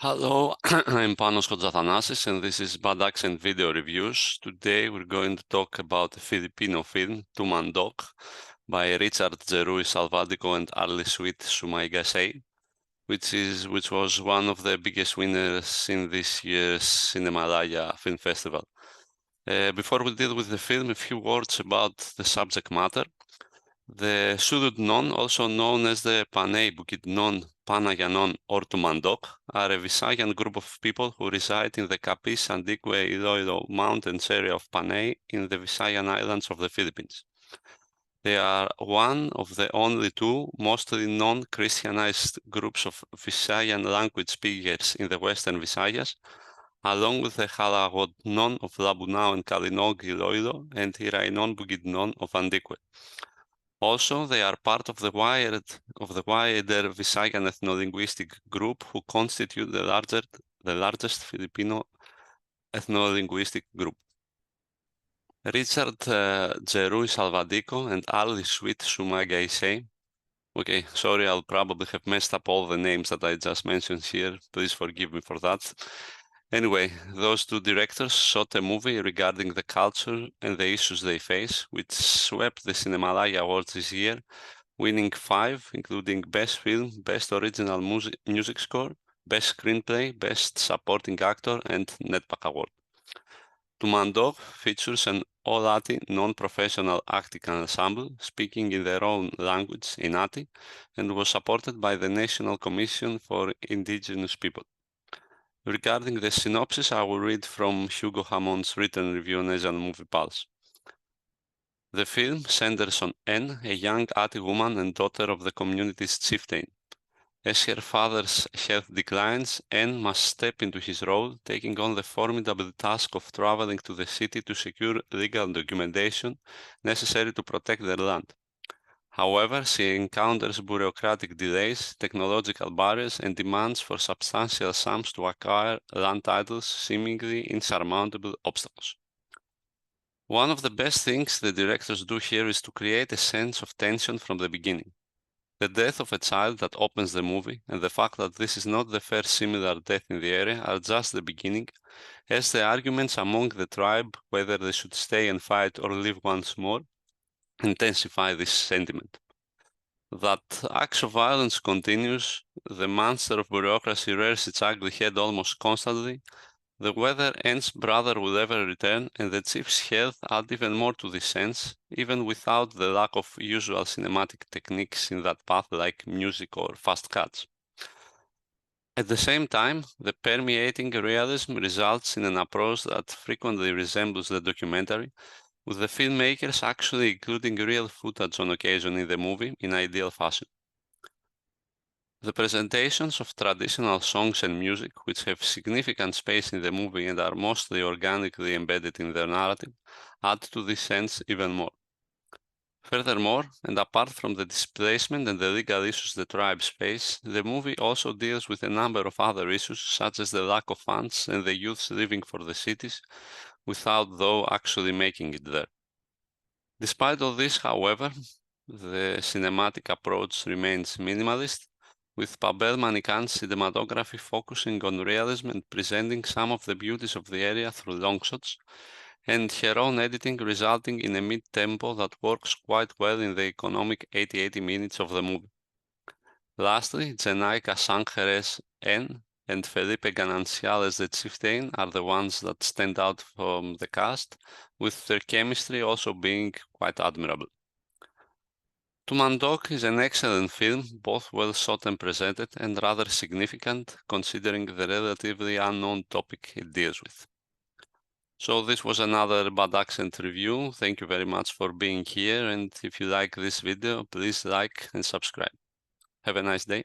Hello, I'm Panos Kotzathanasis, and this is Bad Accent Video Reviews. Today we're going to talk about a Filipino film, Tumandok, by Richard Jeroui Salvadico and Arlie Sumagaysay, which was one of the biggest winners in this year's Cinemalaya Film Festival. Before we deal with the film, a few words about the subject matter. The Suludnon, also known as the Panay, Bukidnon, Panayanon, or Tumandok, are a Visayan group of people who reside in the Capiz Antique Iloilo Mountains area of Panay in the Visayan Islands of the Philippines. They are one of the only two mostly non-Christianized groups of Visayan language speakers in the Western Visayas, along with the Halagodnon of Labunao and Kalinog Iloilo and Hirainon Bukidnon of Antique. Also, they are part of the wider Visayan ethno-linguistic group who constitute the largest Filipino ethno-linguistic group. Richard Jeroui Salvadico and Arlie Sumagaysay. Okay, sorry, I'll probably have messed up all the names that I just mentioned here. Please forgive me for that. Anyway, those two directors shot a movie regarding the culture and the issues they face, which swept the Cinemalaya Awards this year, winning 5, including Best Film, Best Original Music Score, Best Screenplay, Best Supporting Actor, and NetPAC Award. Tumandok features an all-Ati non-professional acting ensemble speaking in their own language, Inati, and was supported by the National Commission for Indigenous People. Regarding the synopsis, I will read from Hugo Hamon's written review on Asian Movie Pulse. The film centers on N, a young Ati woman and daughter of the community's chieftain. As her father's health declines, N must step into his role, taking on the formidable task of traveling to the city to secure legal documentation necessary to protect their land. However, she encounters bureaucratic delays, technological barriers, and demands for substantial sums to acquire land titles, seemingly insurmountable obstacles. One of the best things the directors do here is to create a sense of tension from the beginning. The death of a child that opens the movie, and the fact that this is not the first similar death in the area, are just the beginning, as the arguments among the tribe whether they should stay and fight or leave once more intensify this sentiment. That acts of violence continues, the monster of bureaucracy rears its ugly head almost constantly, the whether N's brother will ever return, and the chief's health add even more to this sense, even without the lack of usual cinematic techniques in that path like music or fast cuts. At the same time, the permeating realism results in an approach that frequently resembles the documentary, with the filmmakers actually including real footage on occasion in the movie in ideal fashion. The presentations of traditional songs and music, which have significant space in the movie and are mostly organically embedded in their narrative, add to this sense even more. Furthermore, and apart from the displacement and the legal issues the tribes face, the movie also deals with a number of other issues, such as the lack of funds and the youths leaving for the cities, without though actually making it there. Despite all this, however, the cinematic approach remains minimalist, with Pavel Manikan's cinematography focusing on realism and presenting some of the beauties of the area through long shots, and her own editing resulting in a mid-tempo that works quite well in the economic 80 minutes of the movie. Lastly, Zenaika Sancheres N and Felipe Ganancial as the chieftain are the ones that stand out from the cast, with their chemistry also being quite admirable. Tumandok is an excellent film, both well shot and presented, and rather significant considering the relatively unknown topic it deals with. So this was another Bad Accent review. Thank you very much for being here, and if you like this video, please like and subscribe. Have a nice day.